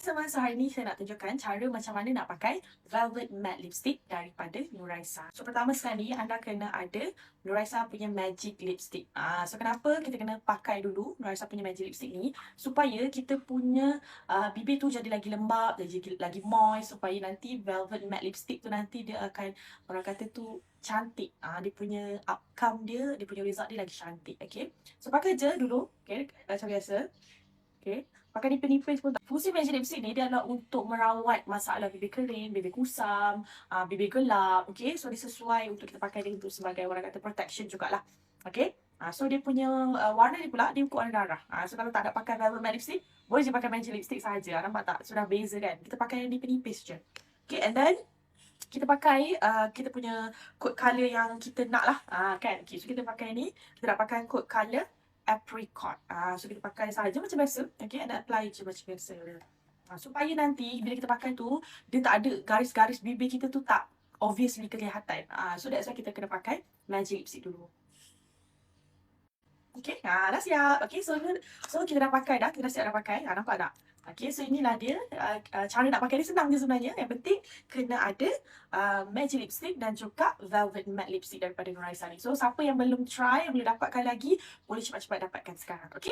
So hari ni saya nak tunjukkan cara macam mana nak pakai Velvet Matte Lipstick daripada Nuraisa. So pertama sekali anda kena ada Nuraisa punya Magic Lipstick. So kenapa kita kena pakai dulu Nuraisa punya Magic Lipstick ni? Supaya kita punya bibir tu jadi lagi lembab, jadi lagi moist, supaya nanti Velvet Matte Lipstick tu nanti dia akan, orang kata tu, cantik. Dia punya outcome dia punya result dia lagi cantik. Okay, so pakai je dulu, okay, macam biasa. Okay, pakai nipis-nipis pun tak. Fungsi Magic Lipstick ni dia adalah untuk merawat masalah bibir kering, bibir kusam, bibir gelap. Okay, so dia sesuai untuk kita pakai dia untuk sebagai, orang kata, protection jugalah. Okay, so dia punya warna dia pula, dia ikut warna darah. So kalau tak nak pakai Velvet Matte Lipstick, boleh je pakai Magic Lipstick saja. Nampak tak? Sudah beza kan? Kita pakai yang nipis-nipis je. Okay, and then kita pakai kita punya coat colour yang kita nak lah, kan? Okay, so kita pakai ni, kita nak pakai coat colour apricot. So kita pakai saja macam biasa. Okay, and apply je macam biasa. Supaya nanti bila kita pakai tu, dia tak ada garis-garis bibir kita tu tak obviously kelihatan. So that's why kita kena pakai Magic Lipstick dulu. Okay, dah siap. Okay, so kita dah pakai dah. Kita dah siap dah pakai. Nampak tak? Okay, so inilah dia. Cara nak pakai ni senang je sebenarnya. Yang penting kena ada Magic Lipstick dan juga Velvet Matte Lipstick daripada Nuraisa ni. So siapa yang belum try, yang belum dapatkan lagi, boleh cepat-cepat dapatkan sekarang. Okay.